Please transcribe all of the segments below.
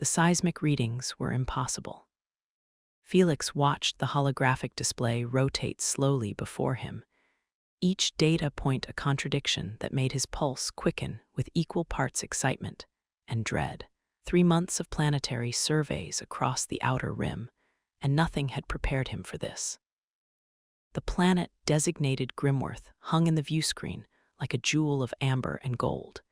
The seismic readings were impossible. Felix watched the holographic display rotate slowly before him, each data point a contradiction that made his pulse quicken with equal parts excitement and dread. 3 months of planetary surveys across the outer rim, and nothing had prepared him for this. The planet designated Grimworth hung in the viewscreen like a jewel of amber and gold,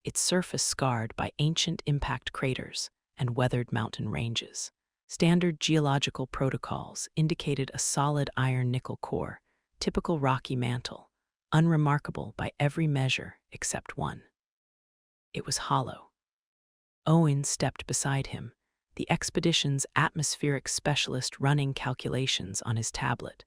its surface scarred by ancient impact craters and weathered mountain ranges. Standard geological protocols indicated a solid iron-nickel core, typical rocky mantle, unremarkable by every measure except one. It was hollow. Owen stepped beside him, the expedition's atmospheric specialist running calculations on his tablet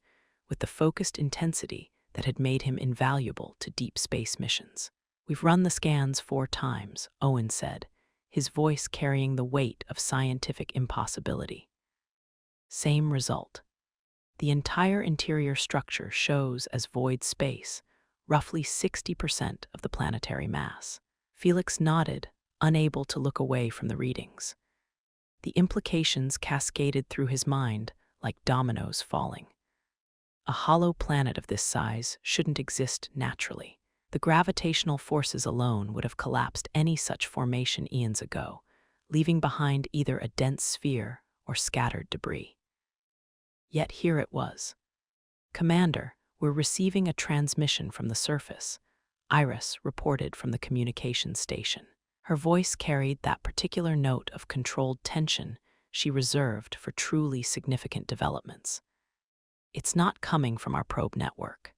with the focused intensity that had made him invaluable to deep space missions. "We've run the scans 4 times, Owen said, his voice carrying the weight of scientific impossibility. Same result. The entire interior structure shows as void space, roughly 60% of the planetary mass. Felix nodded, unable to look away from the readings. The implications cascaded through his mind like dominoes falling. A hollow planet of this size shouldn't exist naturally. The gravitational forces alone would have collapsed any such formation eons ago, leaving behind either a dense sphere or scattered debris. Yet here it was. "Commander, we're receiving a transmission from the surface," Iris reported from the communications station. Her voice carried that particular note of controlled tension she reserved for truly significant developments. "It's not coming from our probe network."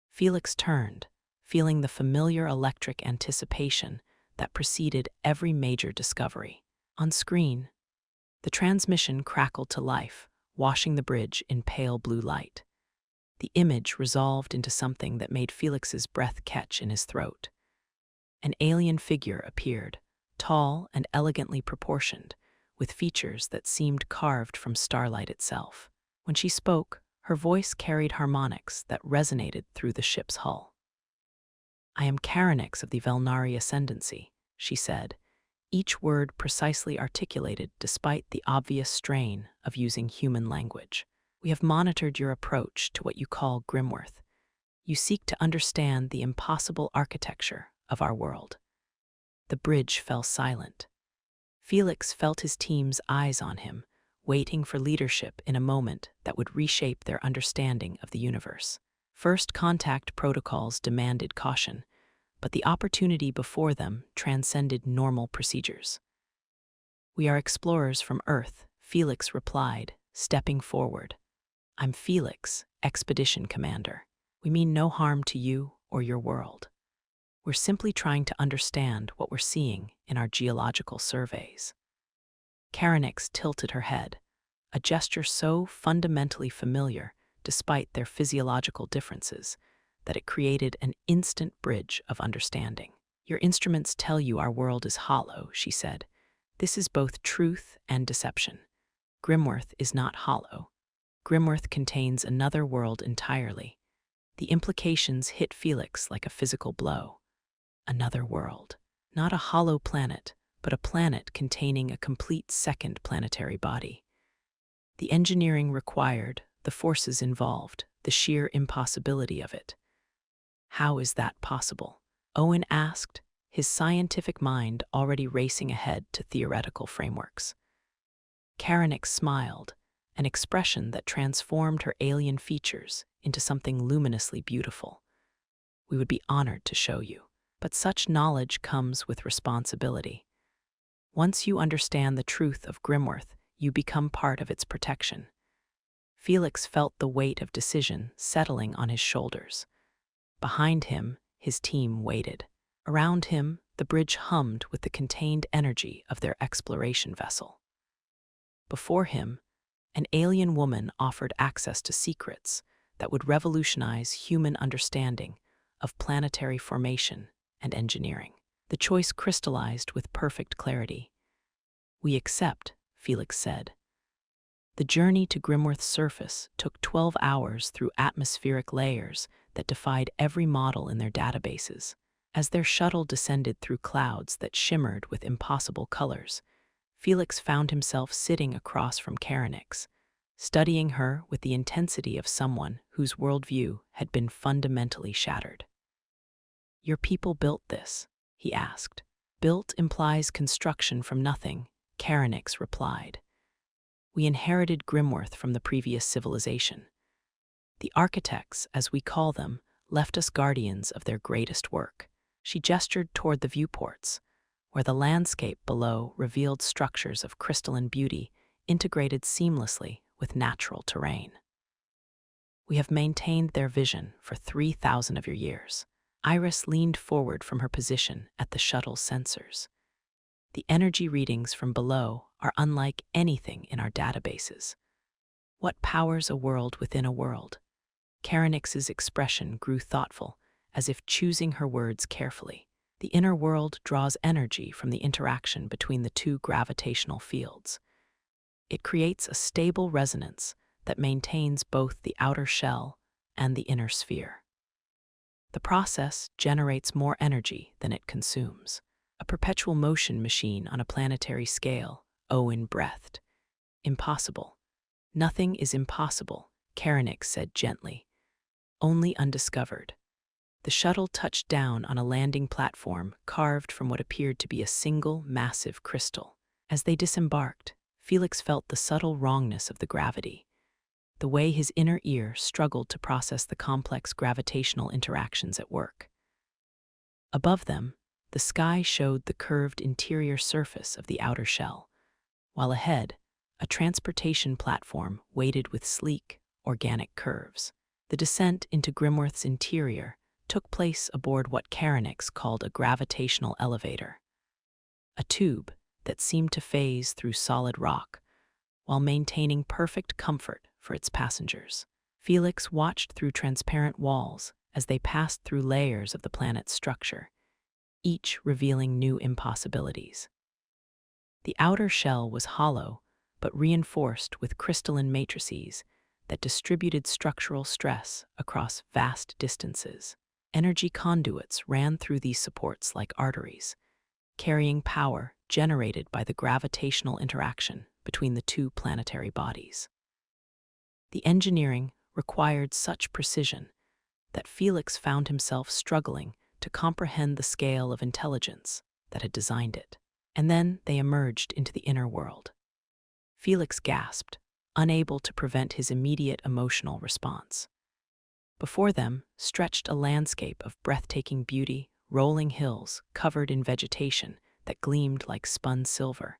Felix turned, feeling the familiar electric anticipation that preceded every major discovery. On screen, the transmission crackled to life, washing the bridge in pale blue light. The image resolved into something that made Felix's breath catch in his throat. An alien figure appeared, tall and elegantly proportioned, with features that seemed carved from starlight itself. When she spoke, her voice carried harmonics that resonated through the ship's hull. "I am Karanix of the Velnari Ascendancy," she said, each word precisely articulated despite the obvious strain of using human language. "We have monitored your approach to what you call Grimworth. You seek to understand the impossible architecture of our world." The bridge fell silent. Felix felt his team's eyes on him, waiting for leadership in a moment that would reshape their understanding of the universe. First contact protocols demanded caution, but the opportunity before them transcended normal procedures. "We are explorers from Earth," Felix replied, stepping forward. "I'm Felix, Expedition Commander. We mean no harm to you or your world. We're simply trying to understand what we're seeing in our geological surveys." Karanix tilted her head, a gesture so fundamentally familiar despite their physiological differences that it created an instant bridge of understanding. "Your instruments tell you our world is hollow," she said. "This is both truth and deception. Grimworth is not hollow. Grimworth contains another world entirely." The implications hit Felix like a physical blow. Another world. Not a hollow planet, but a planet containing a complete second planetary body. The engineering required, the forces involved, the sheer impossibility of it. "How is that possible?" Owen asked, his scientific mind already racing ahead to theoretical frameworks. Karanix smiled, an expression that transformed her alien features into something luminously beautiful. "We would be honored to show you, but such knowledge comes with responsibility. Once you understand the truth of Grimworth, you become part of its protection." Felix felt the weight of decision settling on his shoulders. Behind him, his team waited. Around him, the bridge hummed with the contained energy of their exploration vessel. Before him, an alien woman offered access to secrets that would revolutionize human understanding of planetary formation and engineering. The choice crystallized with perfect clarity. "We accept," Felix said. The journey to Grimworth's surface took 12 hours through atmospheric layers that defied every model in their databases. As their shuttle descended through clouds that shimmered with impossible colors, Felix found himself sitting across from Karenix, studying her with the intensity of someone whose worldview had been fundamentally shattered. "Your people built this?" he asked. "Built implies construction from nothing," Karenix replied. "We inherited Grimworth from the previous civilization. The architects, as we call them, left us guardians of their greatest work." She gestured toward the viewports, where the landscape below revealed structures of crystalline beauty integrated seamlessly with natural terrain. "We have maintained their vision for 3,000 of your years." Iris leaned forward from her position at the shuttle's sensors. "The energy readings from below are unlike anything in our databases. What powers a world within a world?" Karenix's expression grew thoughtful, as if choosing her words carefully. "The inner world draws energy from the interaction between the two gravitational fields. It creates a stable resonance that maintains both the outer shell and the inner sphere. The process generates more energy than it consumes. A perpetual motion machine on a planetary scale," Owen breathed. "Impossible." "Nothing is impossible," Karenix said gently. "Only undiscovered." The shuttle touched down on a landing platform carved from what appeared to be a single, massive crystal. As they disembarked, Felix felt the subtle wrongness of the gravity, the way his inner ear struggled to process the complex gravitational interactions at work. Above them, the sky showed the curved interior surface of the outer shell, while ahead, a transportation platform weighted with sleek, organic curves. The descent into Grimworth's interior took place aboard what Karenix called a gravitational elevator, a tube that seemed to phase through solid rock while maintaining perfect comfort for its passengers. Felix watched through transparent walls as they passed through layers of the planet's structure, each revealing new impossibilities. The outer shell was hollow, but reinforced with crystalline matrices that distributed structural stress across vast distances. Energy conduits ran through these supports like arteries, carrying power generated by the gravitational interaction between the two planetary bodies. The engineering required such precision that Felix found himself struggling to comprehend the scale of intelligence that had designed it. And then they emerged into the inner world. Felix gasped, unable to prevent his immediate emotional response. Before them stretched a landscape of breathtaking beauty, rolling hills covered in vegetation that gleamed like spun silver,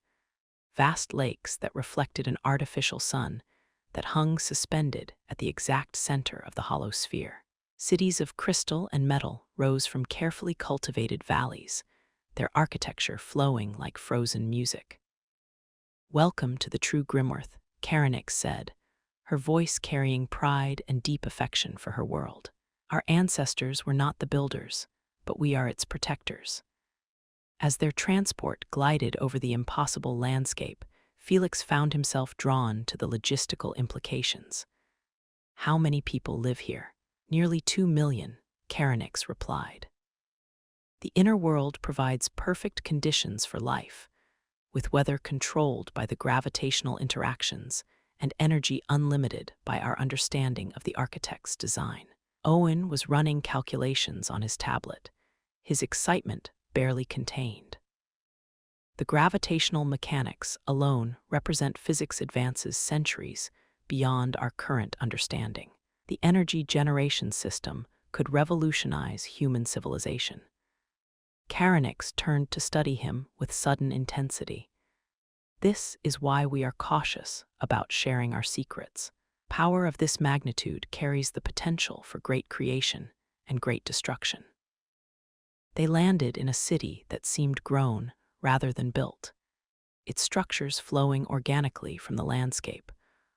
vast lakes that reflected an artificial sun that hung suspended at the exact center of the hollow sphere. Cities of crystal and metal rose from carefully cultivated valleys, their architecture flowing like frozen music. "Welcome to the true Grimworth," Karenix said, her voice carrying pride and deep affection for her world. "Our ancestors were not the builders, but we are its protectors." As their transport glided over the impossible landscape, Felix found himself drawn to the logistical implications. "How many people live here?" "Nearly 2 million, Karenix replied. "The inner world provides perfect conditions for life, with weather controlled by the gravitational interactions and energy unlimited by our understanding of the architect's design." Owen was running calculations on his tablet, his excitement barely contained. "The gravitational mechanics alone represent physics advances centuries beyond our current understanding. The energy generation system could revolutionize human civilization." Karenix turned to study him with sudden intensity. "This is why we are cautious about sharing our secrets. Power of this magnitude carries the potential for great creation and great destruction." They landed in a city that seemed grown rather than built, its structures flowing organically from the landscape,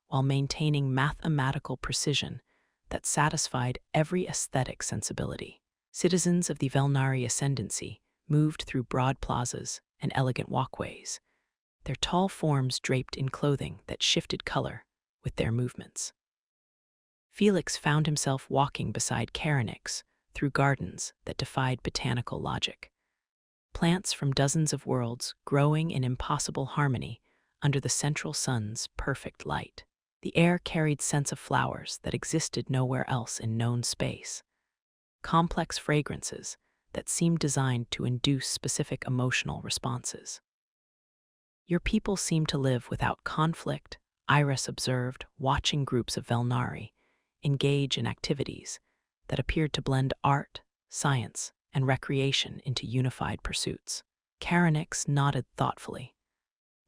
while maintaining mathematical precision that satisfied every aesthetic sensibility. Citizens of the Velnari ascendancy moved through broad plazas and elegant walkways, their tall forms draped in clothing that shifted color with their movements. Felix found himself walking beside Karenix through gardens that defied botanical logic. plants from dozens of worlds growing in impossible harmony under the central sun's perfect light. The air carried scents of flowers that existed nowhere else in known space, complex fragrances that seemed designed to induce specific emotional responses. Your people seemed to live without conflict. Iris observed, watching groups of Velnari engage in activities that appeared to blend art, science, and recreation into unified pursuits. Karanix nodded thoughtfully.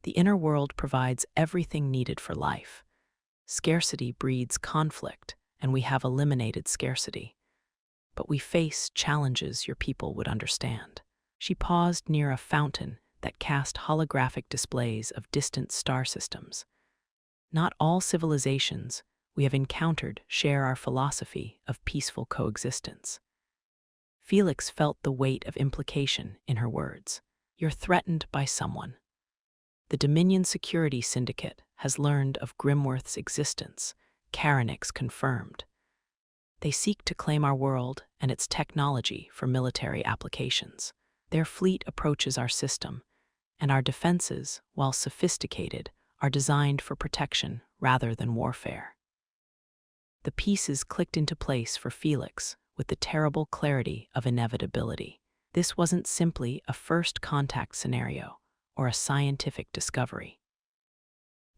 The inner world provides everything needed for life. Scarcity breeds conflict, and we have eliminated scarcity. But we face challenges your people would understand. She paused near a fountain that cast holographic displays of distant star systems. Not all civilizations we have encountered share our philosophy of peaceful coexistence. Felix felt the weight of implication in her words. You're threatened by someone. The Dominion Security Syndicate has learned of Grimworth's existence, Karanix confirmed. They seek to claim our world and its technology for military applications. Their fleet approaches our system, and our defenses, while sophisticated, are designed for protection rather than warfare. The pieces clicked into place for Felix with the terrible clarity of inevitability. This wasn't simply a first contact scenario or a scientific discovery.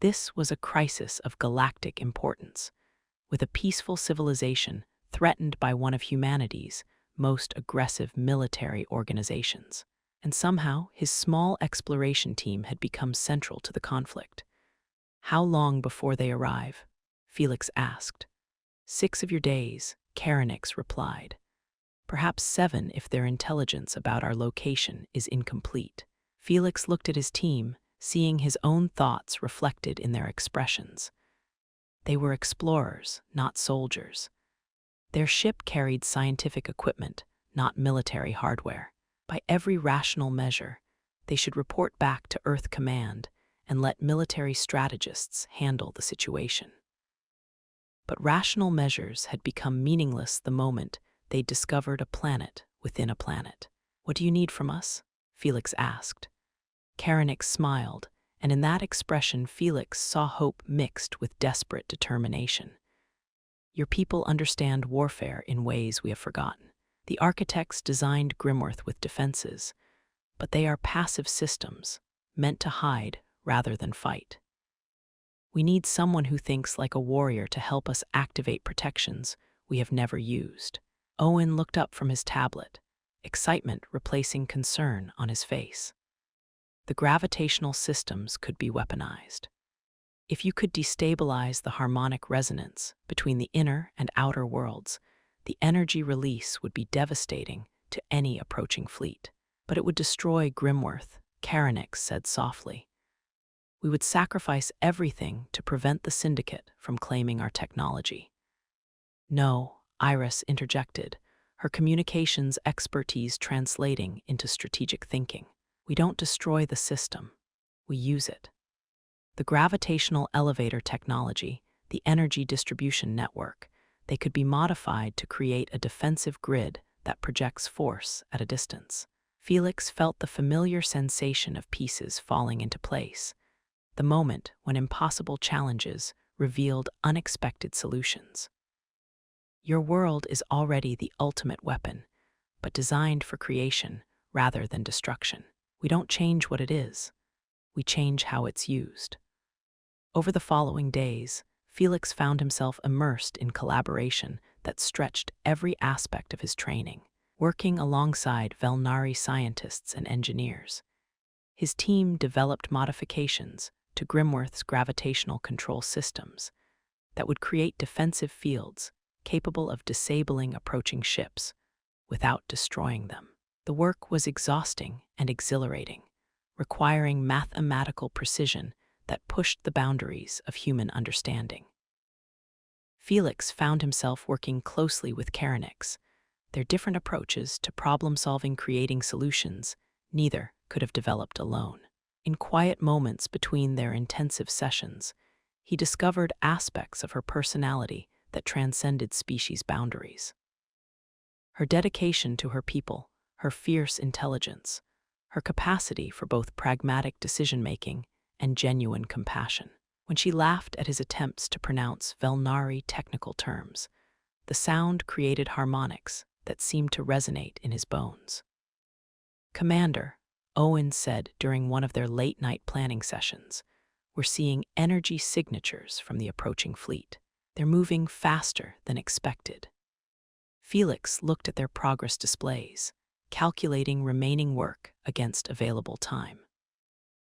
This was a crisis of galactic importance, with a peaceful civilization threatened by one of humanity's most aggressive military organizations. And somehow, his small exploration team had become central to the conflict. How long before they arrive? Felix asked. 6 of your days, Karanix replied. Perhaps 7 if their intelligence about our location is incomplete. Felix looked at his team, seeing his own thoughts reflected in their expressions. They were explorers, not soldiers. Their ship carried scientific equipment, not military hardware. By every rational measure, they should report back to Earth Command and let military strategists handle the situation. But rational measures had become meaningless the moment they discovered a planet within a planet. What do you need from us? Felix asked. Karanix smiled, and in that expression Felix saw hope mixed with desperate determination. Your people understand warfare in ways we have forgotten. The architects designed Grimworth with defenses, but they are passive systems, meant to hide rather than fight. We need someone who thinks like a warrior to help us activate protections we have never used. Owen looked up from his tablet, excitement replacing concern on his face. The gravitational systems could be weaponized. If you could destabilize the harmonic resonance between the inner and outer worlds, the energy release would be devastating to any approaching fleet. But it would destroy Grimworth, Karanix said softly. We would sacrifice everything to prevent the syndicate from claiming our technology. No, Iris interjected, her communications expertise translating into strategic thinking. We don't destroy the system, we use it. The gravitational elevator technology, the energy distribution network, they could be modified to create a defensive grid that projects force at a distance. Felix felt the familiar sensation of pieces falling into place, the moment when impossible challenges revealed unexpected solutions. Your world is already the ultimate weapon, but designed for creation rather than destruction. We don't change what it is, we change how it's used. Over the following days, Felix found himself immersed in collaboration that stretched every aspect of his training, working alongside Velnari scientists and engineers. His team developed modifications to Grimworth's gravitational control systems that would create defensive fields capable of disabling approaching ships without destroying them. The work was exhausting and exhilarating, requiring mathematical precision that pushed the boundaries of human understanding. Felix found himself working closely with Karanix. Their different approaches to problem-solving, creating solutions, neither could have developed alone. In quiet moments between their intensive sessions, he discovered aspects of her personality that transcended species boundaries. Her dedication to her people, her fierce intelligence, her capacity for both pragmatic decision-making and genuine compassion. When she laughed at his attempts to pronounce Velnari technical terms, the sound created harmonics that seemed to resonate in his bones. "Commander," Owen said during one of their late-night planning sessions, "we're seeing energy signatures from the approaching fleet. They're moving faster than expected." Felix looked at their progress displays, calculating remaining work against available time.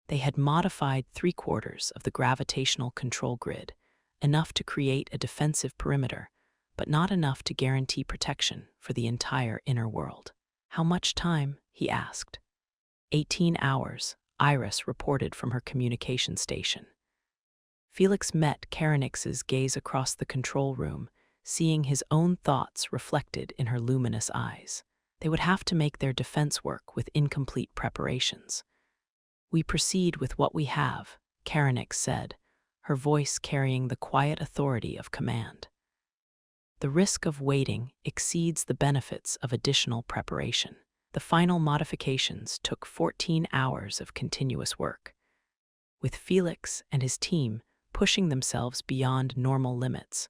They had modified 3/4 of the gravitational control grid, enough to create a defensive perimeter, but not enough to guarantee protection for the entire inner world. "How much time?" he asked. 18 hours, Iris reported from her communication station. Felix met Karenix's gaze across the control room, seeing his own thoughts reflected in her luminous eyes. They would have to make their defense work with incomplete preparations. "We proceed with what we have," Karenix said, her voice carrying the quiet authority of command. "The risk of waiting exceeds the benefits of additional preparation." The final modifications took 14 hours of continuous work, with Felix and his team pushing themselves beyond normal limits,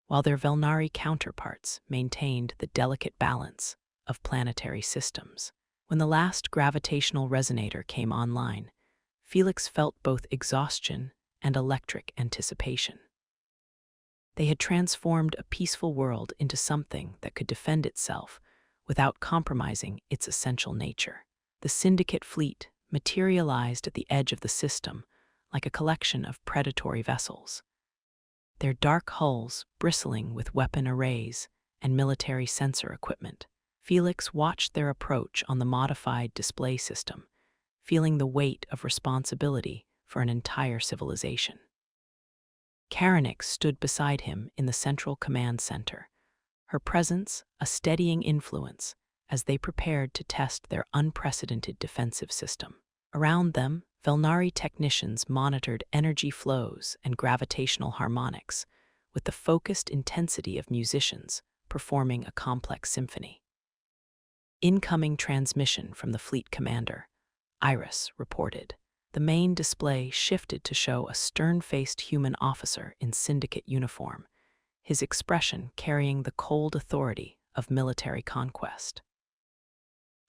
while their Velnari counterparts maintained the delicate balance of planetary systems. When the last gravitational resonator came online, Felix felt both exhaustion and electric anticipation. They had transformed a peaceful world into something that could defend itself without compromising its essential nature. The syndicate fleet materialized at the edge of the system like a collection of predatory vessels, their dark hulls bristling with weapon arrays and military sensor equipment. Felix watched their approach on the modified display system, feeling the weight of responsibility for an entire civilization. Karenix stood beside him in the central command center, her presence a steadying influence as they prepared to test their unprecedented defensive system. Around them, Velnari technicians monitored energy flows and gravitational harmonics with the focused intensity of musicians performing a complex symphony. "Incoming transmission from the fleet commander," Iris reported. The main display shifted to show a stern-faced human officer in syndicate uniform, his expression carrying the cold authority of military conquest.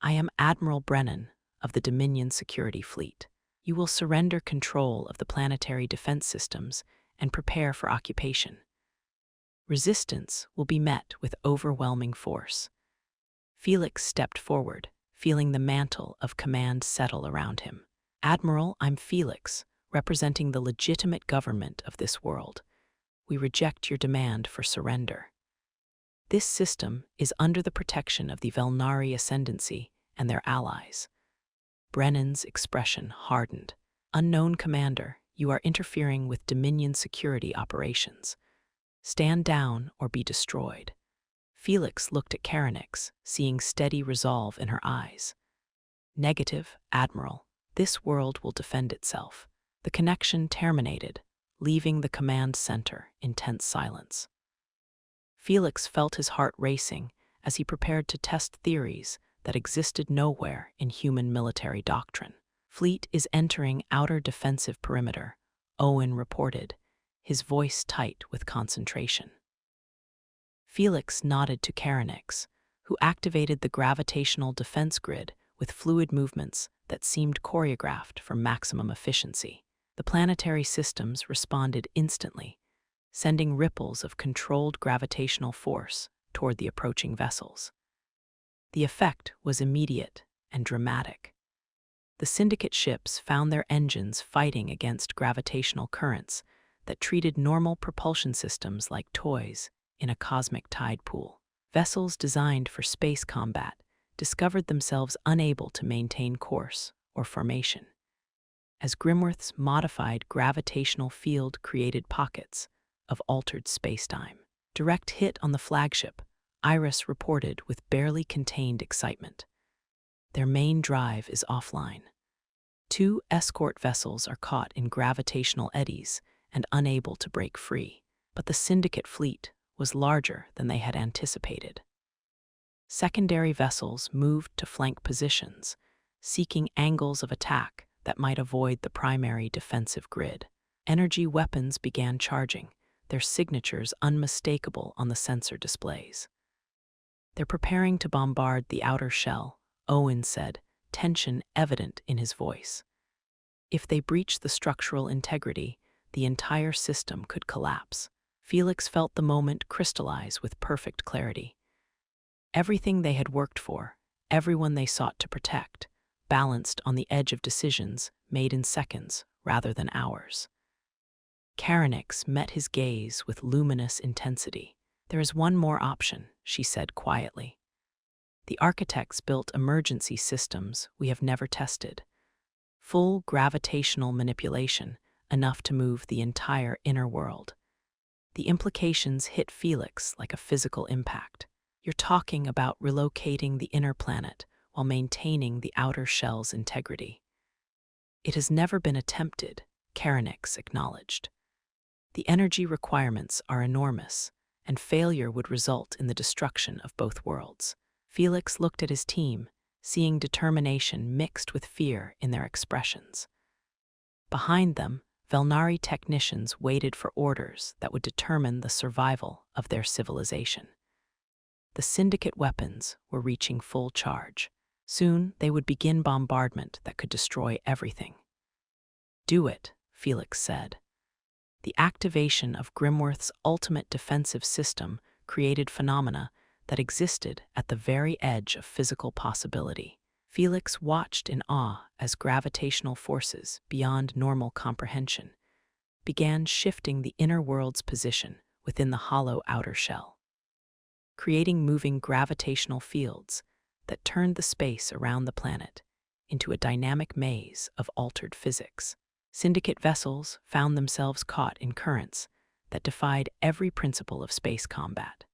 "I am Admiral Brennan of the Dominion Security Fleet. You will surrender control of the planetary defense systems and prepare for occupation. Resistance will be met with overwhelming force." Felix stepped forward, feeling the mantle of command settle around him. "Admiral, I'm Felix, representing the legitimate government of this world. We reject your demand for surrender. This system is under the protection of the Velnari Ascendancy and their allies." Brennan's expression hardened. "Unknown commander, you are interfering with Dominion security operations. Stand down or be destroyed." Felix looked at Karenix, seeing steady resolve in her eyes. "Negative, Admiral. This world will defend itself." The connection terminated, leaving the command center in tense silence. Felix felt his heart racing as he prepared to test theories that existed nowhere in human military doctrine. "Fleet is entering outer defensive perimeter," Owen reported, his voice tight with concentration. Felix nodded to Karenix, who activated the gravitational defense grid with fluid movements that seemed choreographed for maximum efficiency. The planetary systems responded instantly, sending ripples of controlled gravitational force toward the approaching vessels. The effect was immediate and dramatic. The syndicate ships found their engines fighting against gravitational currents that treated normal propulsion systems like toys in a cosmic tide pool. Vessels designed for space combat discovered themselves unable to maintain course or formation, as Grimworth's modified gravitational field created pockets of altered spacetime. "Direct hit on the flagship," Iris reported with barely contained excitement. "Their main drive is offline. 2 escort vessels are caught in gravitational eddies and unable to break free, but the syndicate fleet was larger than they had anticipated. Secondary vessels moved to flank positions, seeking angles of attack that might avoid the primary defensive grid. Energy weapons began charging, their signatures unmistakable on the sensor displays. "They're preparing to bombard the outer shell," Owen said, tension evident in his voice. "If they breach the structural integrity, the entire system could collapse." Felix felt the moment crystallize with perfect clarity. Everything they had worked for, everyone they sought to protect, balanced on the edge of decisions made in seconds rather than hours. Karenix met his gaze with luminous intensity. "There is one more option," she said quietly. "The architects built emergency systems we have never tested. Full gravitational manipulation, enough to move the entire inner world." The implications hit Felix like a physical impact. "You're talking about relocating the inner planet while maintaining the outer shell's integrity." "It has never been attempted," Karenix acknowledged. "The energy requirements are enormous, and failure would result in the destruction of both worlds." Felix looked at his team, seeing determination mixed with fear in their expressions. Behind them, Velnari technicians waited for orders that would determine the survival of their civilization. The syndicate weapons were reaching full charge. Soon they would begin bombardment that could destroy everything. "Do it," Felix said. The activation of Grimworth's ultimate defensive system created phenomena that existed at the very edge of physical possibility. Felix watched in awe as gravitational forces beyond normal comprehension began shifting the inner world's position within the hollow outer shell, creating moving gravitational fields that turned the space around the planet into a dynamic maze of altered physics. Syndicate vessels found themselves caught in currents that defied every principle of space combat.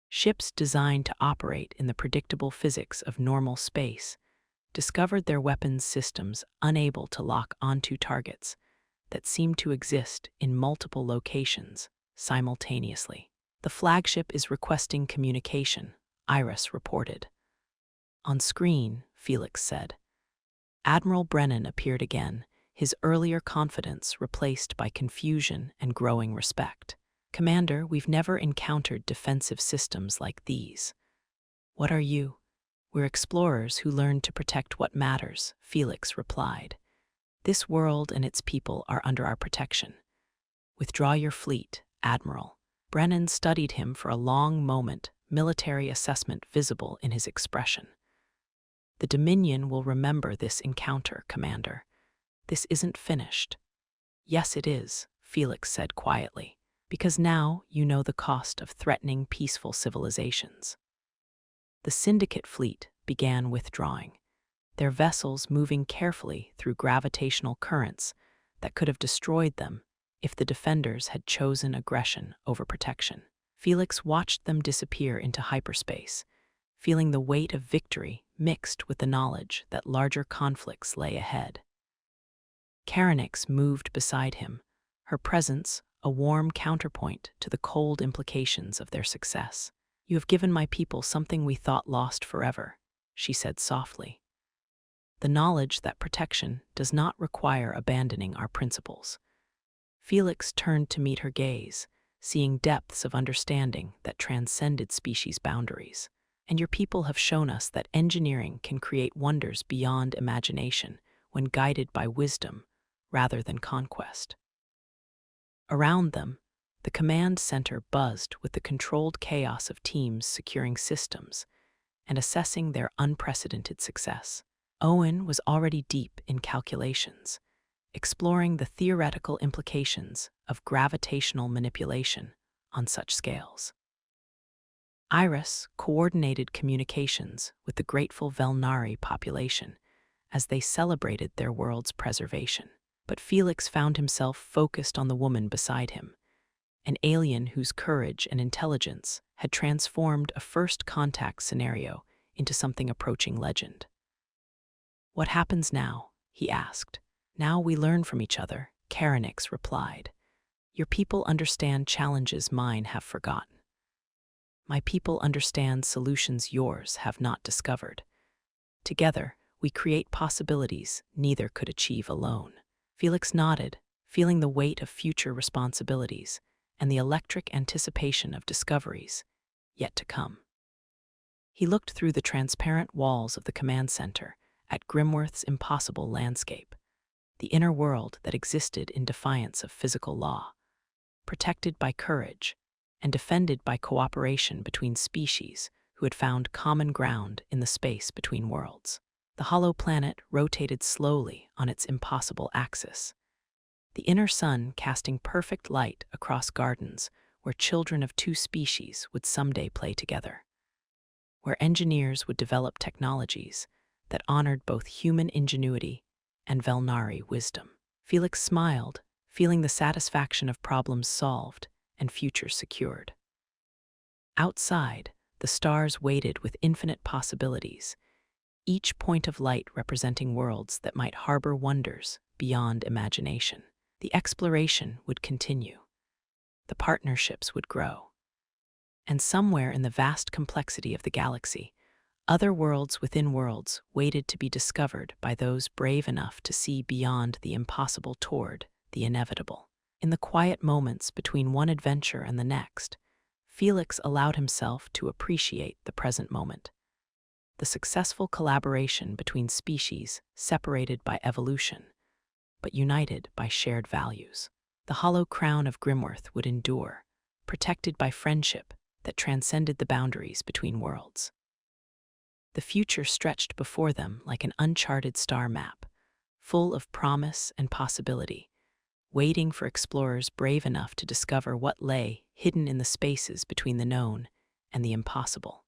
Ships designed to operate in the predictable physics of normal space discovered their weapons systems unable to lock onto targets that seemed to exist in multiple locations simultaneously. "The flagship is requesting communication," Iris reported. On screen, Felix said. Admiral Brennan appeared again, his earlier confidence replaced by confusion and growing respect. "Commander, we've never encountered defensive systems like these." "What are you?" "We're explorers who learned to protect what matters," Felix replied. "This world and its people are under our protection. Withdraw your fleet, Admiral." Brennan studied him for a long moment, military assessment visible in his expression. "The Dominion will remember this encounter, Commander. This isn't finished." "Yes, it is," Felix said quietly, "because now you know the cost of threatening peaceful civilizations." The Syndicate fleet began withdrawing, their vessels moving carefully through gravitational currents that could have destroyed them if the defenders had chosen aggression over protection. Felix watched them disappear into hyperspace, feeling the weight of victory mixed with the knowledge that larger conflicts lay ahead. Karenix moved beside him, her presence a warm counterpoint to the cold implications of their success. "You have given my people something we thought lost forever," she said softly. "The knowledge that protection does not require abandoning our principles." Felix turned to meet her gaze, seeing depths of understanding that transcended species boundaries. "And your people have shown us that engineering can create wonders beyond imagination when guided by wisdom rather than conquest." Around them, the command center buzzed with the controlled chaos of teams securing systems and assessing their unprecedented success. Owen was already deep in calculations, exploring the theoretical implications of gravitational manipulation on such scales. Iris coordinated communications with the grateful Velnari population as they celebrated their world's preservation. But Felix found himself focused on the woman beside him, an alien whose courage and intelligence had transformed a first contact scenario into something approaching legend. "What happens now?" he asked. "Now we learn from each other," Karenix replied. "Your people understand challenges mine have forgotten. My people understand solutions yours have not discovered. Together, We create possibilities neither could achieve alone. Felix nodded, feeling the weight of future responsibilities and the electric anticipation of discoveries yet to come. He looked through the transparent walls of the command center at Grimworth's impossible landscape, the inner world that existed in defiance of physical law, protected by courage and defended by cooperation between species who had found common ground in the space between worlds. The hollow planet rotated slowly on its impossible axis, the inner sun casting perfect light across gardens where children of two species would someday play together, where engineers would develop technologies that honored both human ingenuity and Velnari wisdom. Felix smiled, feeling the satisfaction of problems solved and futures secured. Outside, the stars waited with infinite possibilities, each point of light representing worlds that might harbor wonders beyond imagination. The exploration would continue. The partnerships would grow. And somewhere in the vast complexity of the galaxy, other worlds within worlds waited to be discovered by those brave enough to see beyond the impossible toward the inevitable. In the quiet moments between one adventure and the next, Felix allowed himself to appreciate the present moment. The successful collaboration between species separated by evolution, but united by shared values. The hollow crown of Grimworth would endure, protected by friendship that transcended the boundaries between worlds. The future stretched before them like an uncharted star map, full of promise and possibility, waiting for explorers brave enough to discover what lay hidden in the spaces between the known and the impossible.